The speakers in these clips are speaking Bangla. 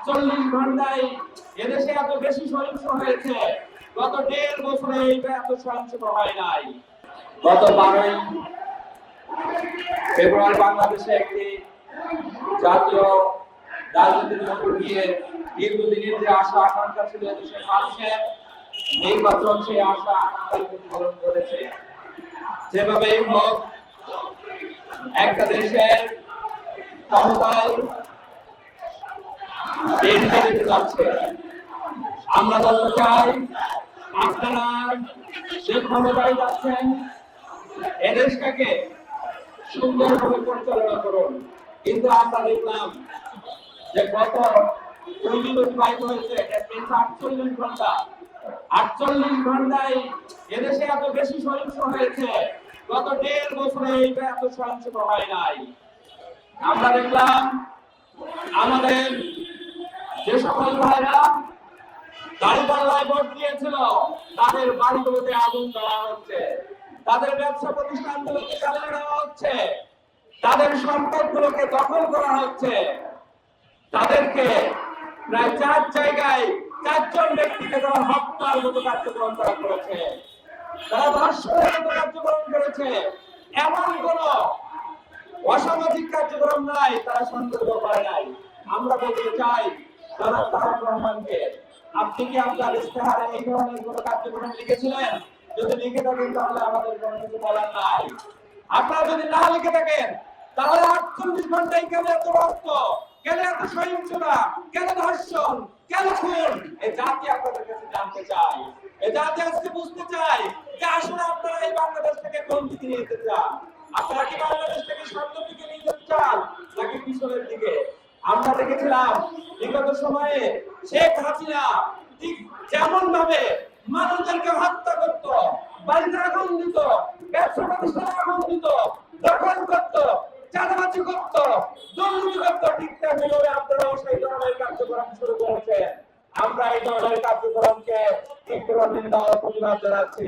48 ঘন্টায় এদেশে এত বেশি সহিংস হয়েছে, গত 1.5 বছরে এইটা এত সহিংস হয় নাই। গত 12ই ফেব্রুয়ারি বাংলাদেশে একটি জাতীয় রাজনীতির মধ্যে দিয়ে দীর্ঘদিনের যে আশা আকাঙ্ক্ষা ছিল দেশের মানুষের, নির্বাচন সেই আশা আকাঙ্ক্ষার প্রতিফলন করেছে। যেভাবেই হোক একটা দেশের ক্ষমতায় যাচ্ছে, আমরা বলতে চাই আপনারা যে ক্ষমতায় যাচ্ছেন এদেশটাকে সুন্দরভাবে পরিচালনা করুন। কিন্তু আমরা দেখলাম যে গত 2 দিন অতিবাহিত হয়েছে 48 ঘন্টা, 48 ঘন্টায় এদেশে এত বেশি সহিংস হয়েছে, গত 1.5 বছরে এইটা এত সহিংস হয় নাই। আমরা দেখলাম আমাদের যে সকল ভাইরা দাঁড়িপাল্লায় ভোট দিয়েছিল তাদের বাড়িগুলোতে আগুন দেওয়া হচ্ছে, তাদের ব্যবসা প্রতিষ্ঠানগুলোকে জ্বালিয়ে দেওয়া হচ্ছে, তাদের সম্পদগুলোকে দখল করা হচ্ছে, তাদেরকে প্রায় 4 জায়গায় 4 জন ব্যক্তিকে তারা হত্যার মতো কার্যক্রম তারা করেছে, তারা ধর্ষণের মতো কার্যক্রম করেছে। এমন কোন অসামাজিক কার্যক্রম নাই তারা সংগঠিত করে নাই। আমরা বলতে চাই তারা তারেক রহমানকে, আপনি কি আপনার ইশতেহারে এই ধরনের কোন কার্যক্রম লিখেছিলেন? যদি লিখে থাকেন তাহলে আমাদের কোনো কিছু বলার নাই। আপনারা যদি না লিখে থাকেন তাহলে 48 ঘন্টায় কেন এত রক্ত, কেন এত সহিংসতা, কেন ধর্ষণ, কেন খুন? এই জাতি আপনাদের কাছে জানতে চাই, এই জাতি আজকে বুঝতে চাই যে আসলে আপনারা এই বাংলাদেশ থেকে কোন দিকে নিয়ে যেতে চান। আপনারা কি বাংলাদেশ থেকে সামনের দিকে নিয়ে যেতে চান নাকি পিছনের দিকে? আমরা দেখেছিলাম বিগত সময়ে শেখ হাসিনা ঠিক যেমন ভাবে মানুষদেরকে হত্যা করত, বাড়িতে আগুন দিত, ব্যবসা প্রতিষ্ঠানে আগুন দিত, দখল করত, চাঁদাবাজি করত, দুর্নীতি করত, ঠিক তেমনিভাবে আপনারাও সেই ধরনের কার্যক্রম শুরু করেছেন। আমরা এই ধরনের কার্যক্রমকে তীব্র নিন্দা ও প্রতিবাদ জানাচ্ছি।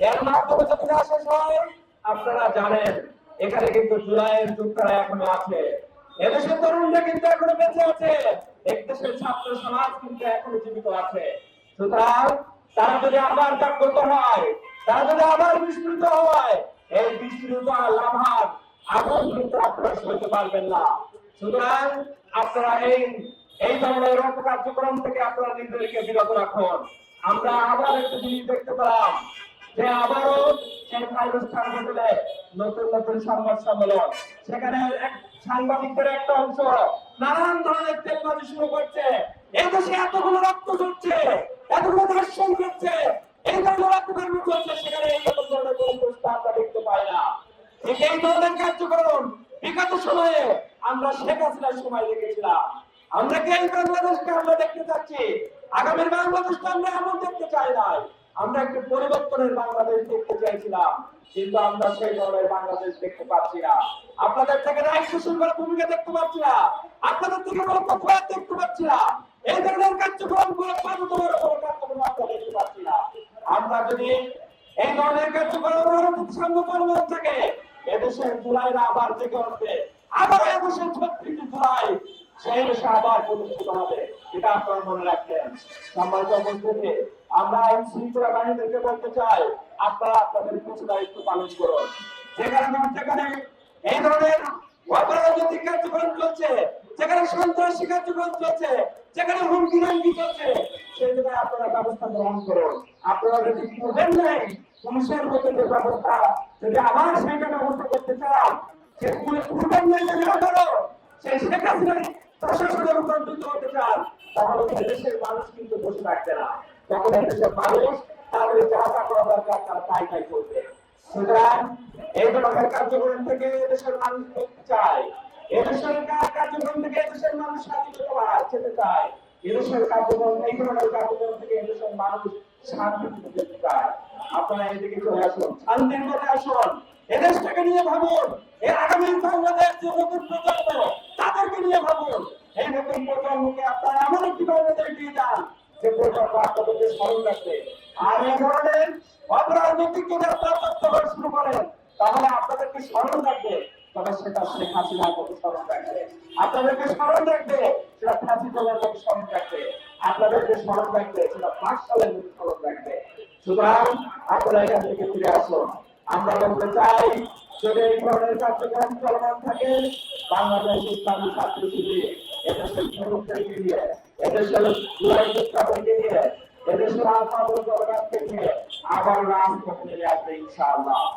এর মাধ্যমে যদি না শেষ হয়, আপনারা জানেন এখানে কিন্তু জুলাইয়ের যুদ্ধটা এখনো আছে, এদেশের তরুণরা কিন্তু এখনো বেঁচে আছে, দেশের ছাত্র সমাজ কিন্তু এখনো জীবিত আছে। সুতরাং তারা যদি আবার জাগ্রত হয়, তারা যদি আবার বিস্মৃত হয়, এই বিস্মৃত লাভার আগুন কিন্তু আপনারা সইতে পারবেন না। সুতরাং আপনারা এই ধরনের কার্যক্রম থেকে আপনারা নিজেদেরকে বিরত রাখুন। আমরা আবার একটা জিনিস দেখতে পেলাম যে আবারও সেই স্থান হোটেলে নতুন নতুন সংবাদ সম্মেলন, সেখানে সাংবাদিকদের একটা অংশ নানান ধরনের তেলবাজি শুরু করছে। এই দেশে এতগুলো রক্ত ঝরছে, এতগুলো ধর্ষণ করছে, এই ধরনের রক্তকর্ম চলছে, সেখানে এই ধরনের পরিবেশটা আমরা দেখতে পাই না। ঠিক এই ধরনের কার্যক্রম বিগত সময়ে আমরা শেখ হাসিনার সময় দেখেছিলাম। আমরা কি এই বাংলাদেশকে আমরা দেখতে চাচ্ছি? আগামীর বাংলাদেশকে আমরা এমন দেখতে চাই নাই। আমরা একটি পরিবর্তনের বাংলাদেশ দেখতে চাইছিলাম, কিন্তু আমরা সেই ধরনের বাংলাদেশ দেখতে পাচ্ছি না। আপনাদের থেকে দায়িত্ব শৃঙ্খল ভূমিকা দেখতে পাচ্ছি না, আপনাদের থেকে কোনো প্রতিবাদ দেখতে পাচ্ছি না, এই ধরনের কার্যক্রম গুলো কার্যক্রম আমরা দেখতে পাচ্ছি না। আমরা যদি এই ধরনের কার্যক্রম সামনে থাকে, এদেশের জুলাইরা আবার জেগে উঠবে, আবার এদেশের 36 জুলাই সেই দেশে আবার প্রতিষ্ঠিত হবে। এটা আপনারা মনে রাখবেন। সম্মানিত উপস্থিতি, আমরা আইন শৃঙ্খলা বাহিনীদেরকে বলতে চাই, আপনারা আপনাদের কিছু দায়িত্ব পালন করুন। যেখানে এই ধরনের অপরাধনৈতিক কার্যক্রম চলছে, যেখানে সন্ত্রাসী কার্যক্রম চলছে, যেখানে হুমকি রামকি চলছে, সেই জায়গায় আপনারা ব্যবস্থা গ্রহণ করুন। আপনারা যদি করবেন নাই, পুলিশের মতো যে ব্যবস্থা যদি আবার সেইটা ব্যবস্থা করতে চান, সে করবেন নাই যদি করো, সেই শেখ হাসিনার প্রশাসনের উপর দ্রুত হতে চান, তাহলে দেশের মানুষ কিন্তু বসে থাকবে না। তখন দেশের মানুষ তাদের যা যা করা দরকার তারা তাই করবে। সুতরাং এই ধরনের কার্যক্রম থেকে দেশের মানুষ মুক্তি চায়, এদেশের কার্যক্রম থেকে দেশের মানুষ স্বাধীনতা পেতে চায়, এদেশের কার্যক্রম এই ধরনের কার্যক্রম থেকে এদেশের মানুষ শান্তি পেতে চায়। আপনারা এদিকে চলে আসুন, শান্তির মধ্যে আসুন, এদেশটাকে নিয়ে ভাবুন, এর আগামী বাংলাদেশ যে নতুন প্রজন্ম তাদেরকে নিয়ে ভাবুন। এই নতুন প্রজন্মকে আপনারা এমন একটি বাংলাদেশ দিয়ে যান যে প্রজন্ম আপনাদেরকে স্মরণ রাখবে। আর এই ধরনের অপরাজনৈতিক যদি আপনারা তত্ত্বাবধান শুরু করেন, তাহলে আপনাদেরকে স্মরণ রাখবে, তবে সেটা শেখ হাসিনার মতো স্মরণ রাখবে, আপনাদেরকে স্মরণ রাখবে সেটা ফাঁসি এবং স্মরণ রাখবে, আপনাদেরকে স্মরণ রাখবে, সেটা 5 সালের মধ্যে স্মরণ রাখবে। সুতরাং আপনারা এখান থেকে ফিরে আসুন। আমরা বলতে চাই, যদি এই ধরনের কার্যক্রম চলমান থাকে, বাংলাদেশ ইসলামী ছাত্র শিবির এদেশের যুবকদেরকে নিয়ে, এদেশের জুলাইকে নিয়ে, এদেশের আলফা জনগণকে নিয়ে আবার রাজপথে নেমে আসবে ইনশাআল্লাহ।